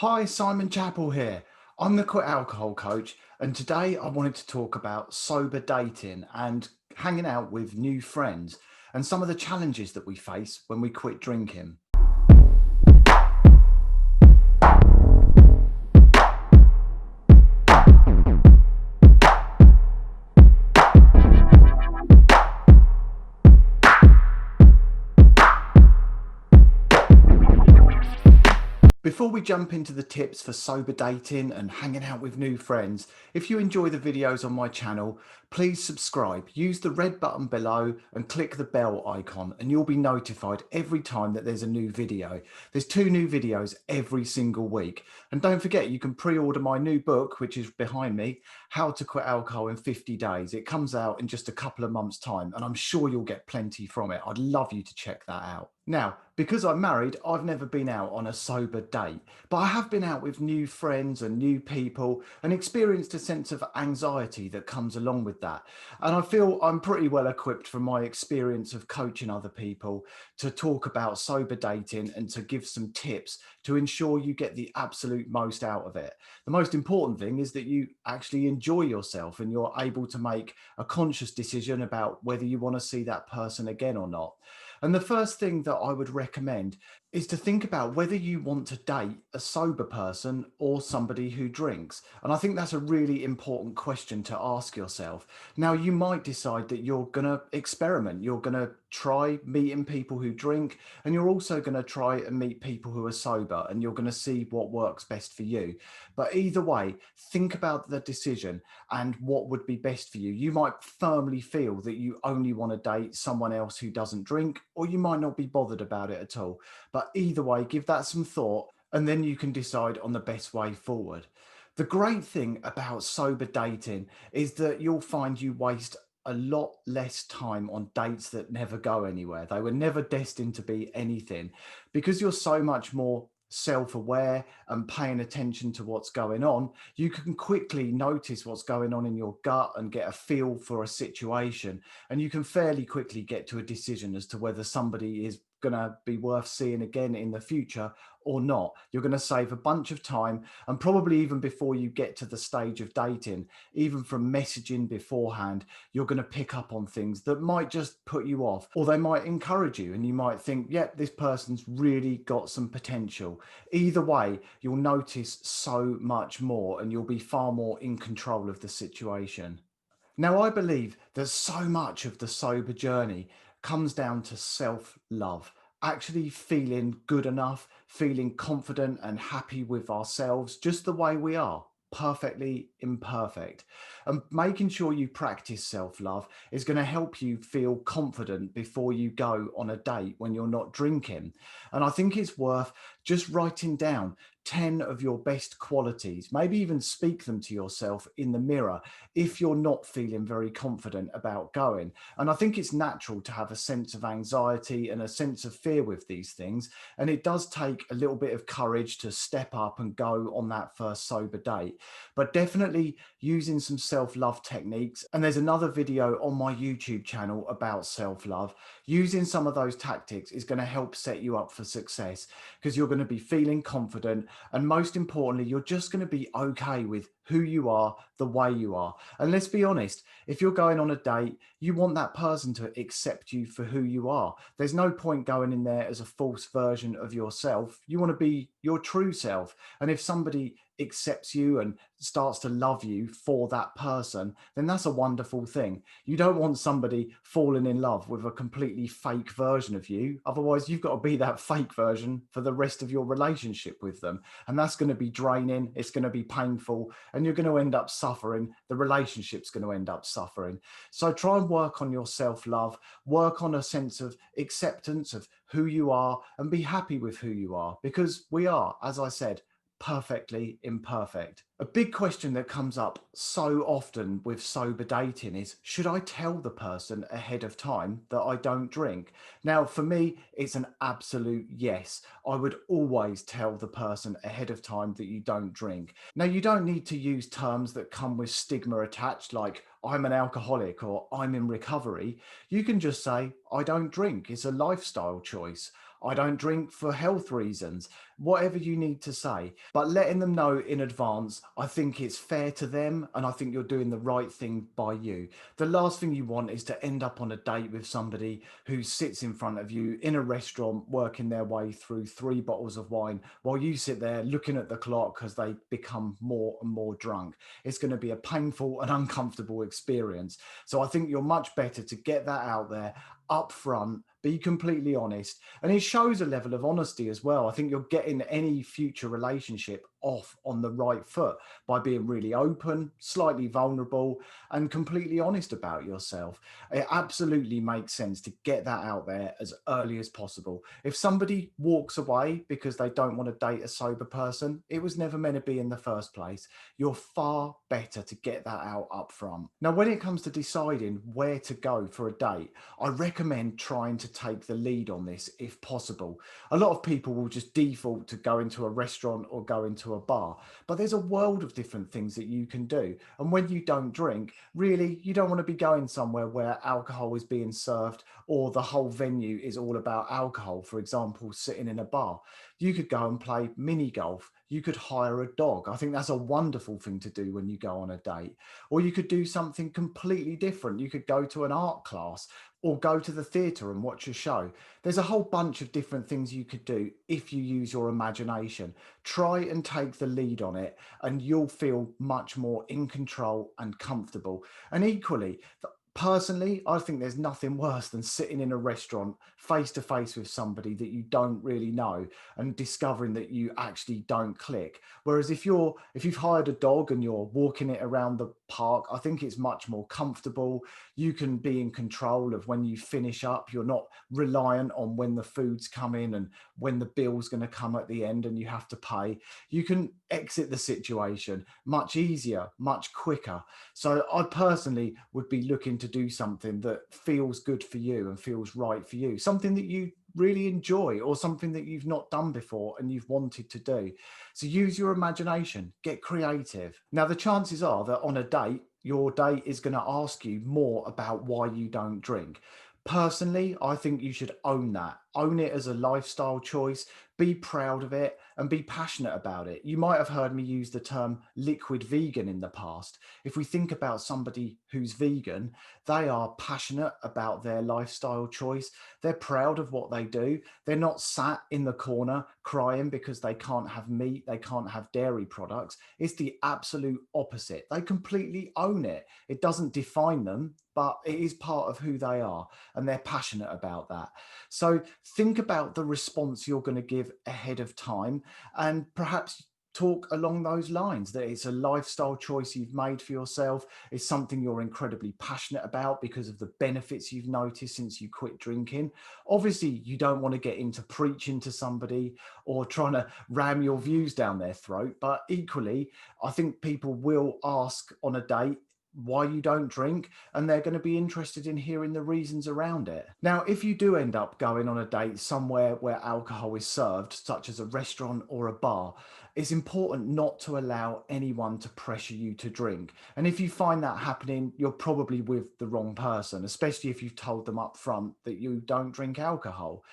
Hi, Simon Chappell here. I'm the Quit Alcohol Coach, and today I wanted to talk about sober dating and hanging out with new friends and some of the challenges that we face when we quit drinking. Before we jump into the tips for sober dating and hanging out with new friends, if you enjoy the videos on my channel, please subscribe. Use the red button below and click the bell icon and you'll be notified every time that there's a new video. There's 2 new videos every single week. And don't forget, you can pre-order my new book, which is behind me, How to Quit Alcohol in 50 Days. It comes out in just a couple of months' time and I'm sure you'll get plenty from it. I'd love you to check that out. Now, because I'm married, I've never been out on a sober date, but I have been out with new friends and new people and experienced a sense of anxiety that comes along with that. And I feel I'm pretty well equipped from my experience of coaching other people to talk about sober dating and to give some tips to ensure you get the absolute most out of it. The most important thing is that you actually enjoy yourself and you're able to make a conscious decision about whether you want to see that person again or not. And the first thing that I would recommend is to think about whether you want to date a sober person or somebody who drinks. And I think that's a really important question to ask yourself. Now, you might decide that you're going to experiment. You're going to try meeting people who drink, and you're also going to try and meet people who are sober, and you're going to see what works best for you. But either way, think about the decision and what would be best for you. You might firmly feel that you only want to date someone else who doesn't drink, or you might not be bothered about it at all. But either way, give that some thought and then you can decide on the best way forward. The great thing about sober dating is that you'll find you waste a lot less time on dates that never go anywhere. They were never destined to be anything because you're so much more self-aware and paying attention to what's going on. You can quickly notice what's going on in your gut and get a feel for a situation, and you can fairly quickly get to a decision as to whether somebody is going to be worth seeing again in the future or not. You're going to save a bunch of time, and probably even before you get to the stage of dating, even from messaging beforehand, you're going to pick up on things that might just put you off, or they might encourage you and you might think, yep, this person's really got some potential. Either way, you'll notice so much more and you'll be far more in control of the situation. Now, I believe that so much of the sober journey comes down to self-love, actually feeling good enough, feeling confident and happy with ourselves just the way we are, perfectly imperfect. And making sure you practice self-love is going to help you feel confident before you go on a date when you're not drinking. And I think it's worth just writing down 10 of your best qualities, maybe even speak them to yourself in the mirror if you're not feeling very confident about going. And I think it's natural to have a sense of anxiety and a sense of fear with these things. And it does take a little bit of courage to step up and go on that first sober date. But definitely using some self-love techniques. And there's another video on my YouTube channel about self-love. Using some of those tactics is going to help set you up for success because you're going to be feeling confident. And most importantly, you're just going to be okay with who you are, the way you are. And let's be honest, if you're going on a date, you want that person to accept you for who you are. There's no point going in there as a false version of yourself. You want to be your true self. And if somebody accepts you and starts to love you for that person, then that's a wonderful thing. You don't want somebody falling in love with a completely fake version of you. Otherwise, you've got to be that fake version for the rest of your relationship with them. And that's going to be draining. It's going to be painful and you're going to end up suffering. The relationship's going to end up suffering. So try and work on your self-love, work on a sense of acceptance of who you are and be happy with who you are because we are, as I said, perfectly imperfect. A big question that comes up so often with sober dating is, should I tell the person ahead of time that I don't drink? Now, for me, it's an absolute yes. I would always tell the person ahead of time that you don't drink. Now, you don't need to use terms that come with stigma attached, like I'm an alcoholic or I'm in recovery. You can just say, I don't drink. It's a lifestyle choice. I don't drink for health reasons, whatever you need to say. But letting them know in advance, I think it's fair to them, and I think you're doing the right thing by you. The last thing you want is to end up on a date with somebody who sits in front of you in a restaurant working their way through 3 bottles of wine while you sit there looking at the clock as they become more and more drunk. It's going to be a painful and uncomfortable experience. So I think you're much better to get that out there up front, be completely honest. And it shows a level of honesty as well. I think you're getting any future relationship off on the right foot by being really open, slightly vulnerable, and completely honest about yourself. It absolutely makes sense to get that out there as early as possible. If somebody walks away because they don't want to date a sober person, it was never meant to be in the first place. You're far better to get that out up front. Now, when it comes to deciding where to go for a date, I recommend trying to take the lead on this if possible. A lot of people will just default to go into a restaurant or go into a bar, but there's a world of different things that you can do. And when you don't drink, really, you don't want to be going somewhere where alcohol is being served or the whole venue is all about alcohol. For example, sitting in a bar, you could go and play mini golf. You could hire a dog. I think that's a wonderful thing to do when you go on a date. Or you could do something completely different. You could go to an art class or go to the theatre and watch a show. There's a whole bunch of different things you could do if you use your imagination. Try and take the lead on it, and you'll feel much more in control and comfortable. And equally, personally, I think there's nothing worse than sitting in a restaurant face to face with somebody that you don't really know and discovering that you actually don't click. Whereas if you've hired a dog and you're walking it around the park, I think it's much more comfortable. You can be in control of when you finish up. You're not reliant on when the food's coming and when the bill's going to come at the end and you have to pay. You can exit the situation much easier, much quicker. So I personally would be looking to do something that feels good for you and feels right for you, something that you really enjoy or something that you've not done before and you've wanted to do. So use your imagination, get creative. Now, the chances are that on a date, your date is going to ask you more about why you don't drink. Personally, I think you should own that. Own it as a lifestyle choice, be proud of it, and be passionate about it. You might have heard me use the term liquid vegan in the past. If we think about somebody who's vegan, they are passionate about their lifestyle choice. They're proud of what they do. They're not sat in the corner crying because they can't have meat, they can't have dairy products. It's the absolute opposite. They completely own it. It doesn't define them, but it is part of who they are, and they're passionate about that. So think about the response you're going to give ahead of time, and perhaps talk along those lines that it's a lifestyle choice you've made for yourself. It's something you're incredibly passionate about because of the benefits you've noticed since you quit drinking. Obviously, you don't want to get into preaching to somebody or trying to ram your views down their throat, but equally, I think people will ask on a date why you don't drink, and they're going to be interested in hearing the reasons around it. Now, if you do end up going on a date somewhere where alcohol is served, such as a restaurant or a bar, it's important not to allow anyone to pressure you to drink. And if you find that happening, you're probably with the wrong person, especially if you've told them up front that you don't drink alcohol.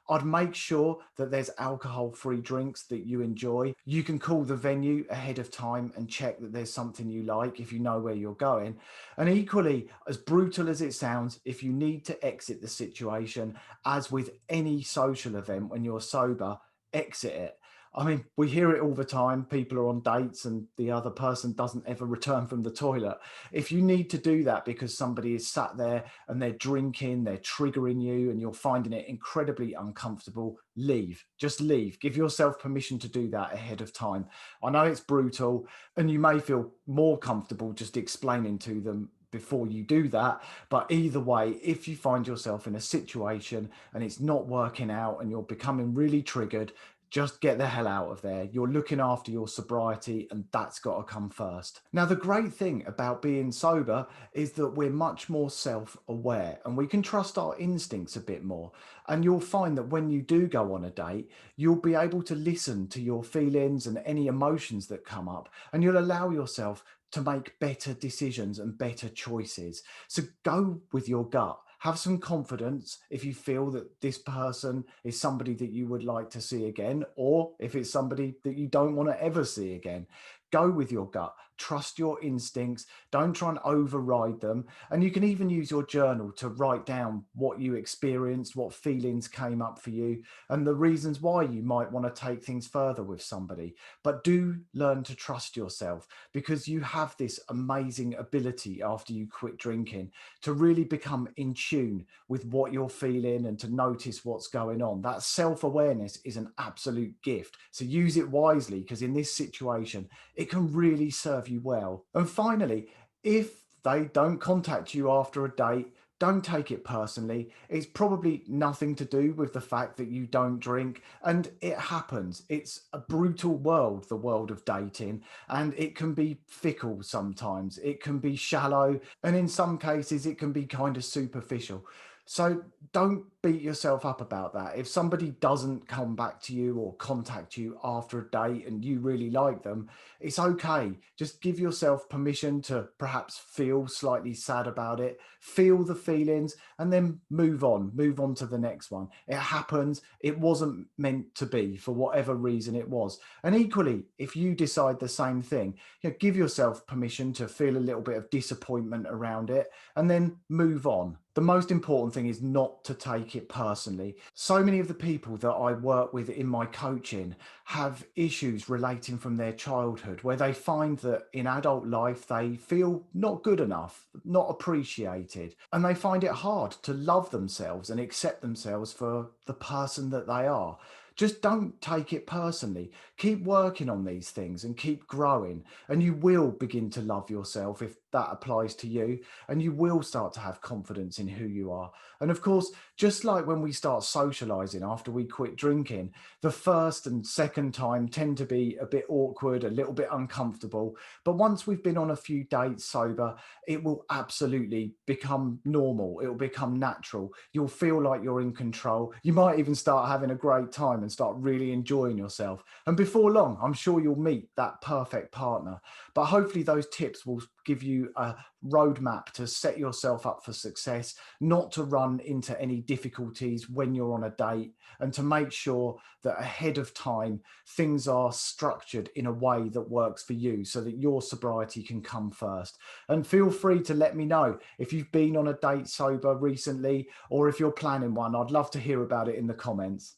I'd make sure that there's alcohol-free drinks that you enjoy. You can call the venue ahead of time and check that there's something you like if you know where you're going. And equally, as brutal as it sounds, if you need to exit the situation, as with any social event when you're sober, exit it. I mean, we hear it all the time. People are on dates and the other person doesn't ever return from the toilet. If you need to do that because somebody is sat there and they're drinking, they're triggering you, and you're finding it incredibly uncomfortable, leave. Just leave. Give yourself permission to do that ahead of time. I know it's brutal, and you may feel more comfortable just explaining to them before you do that. But either way, if you find yourself in a situation and it's not working out and you're becoming really triggered, just get the hell out of there. You're looking after your sobriety, and that's got to come first. Now, the great thing about being sober is that we're much more self-aware and we can trust our instincts a bit more. And you'll find that when you do go on a date, you'll be able to listen to your feelings and any emotions that come up, and you'll allow yourself to make better decisions and better choices. So go with your gut. Have some confidence if you feel that this person is somebody that you would like to see again, or if it's somebody that you don't want to ever see again. Go with your gut, trust your instincts, don't try and override them. And you can even use your journal to write down what you experienced, what feelings came up for you, and the reasons why you might want to take things further with somebody. But do learn to trust yourself, because you have this amazing ability after you quit drinking to really become in tune with what you're feeling and to notice what's going on. That self-awareness is an absolute gift. So use it wisely, because in this situation, it can really serve you well. And finally, if they don't contact you after a date, don't take it personally. It's probably nothing to do with the fact that you don't drink, and it happens. It's a brutal world, the world of dating, and it can be fickle sometimes. It can be shallow, and in some cases, it can be kind of superficial. So don't beat yourself up about that. If somebody doesn't come back to you or contact you after a date and you really like them, it's okay. Just give yourself permission to perhaps feel slightly sad about it, feel the feelings, and then move on to the next one. It happens. It wasn't meant to be for whatever reason it was. And equally, if you decide the same thing, give yourself permission to feel a little bit of disappointment around it and then move on. The most important thing is not to take it personally. So many of the people that I work with in my coaching have issues relating from their childhood, where they find that in adult life they feel not good enough, not appreciated, and they find it hard to love themselves and accept themselves for the person that they are. Just don't take it personally. Keep working on these things and keep growing, and you will begin to love yourself if that applies to you, and you will start to have confidence in who you are. And of course, just like when we start socializing after we quit drinking, the first and second time tend to be a bit awkward, a little bit uncomfortable. But once we've been on a few dates sober, it will absolutely become normal. It will become natural. You'll feel like you're in control. You might even start having a great time and start really enjoying yourself. And before long, I'm sure you'll meet that perfect partner. But hopefully those tips will give you a roadmap to set yourself up for success, not to run into any difficulties when you're on a date, and to make sure that ahead of time things are structured in a way that works for you so that your sobriety can come first. And feel free to let me know if you've been on a date sober recently, or if you're planning one. I'd love to hear about it in the comments.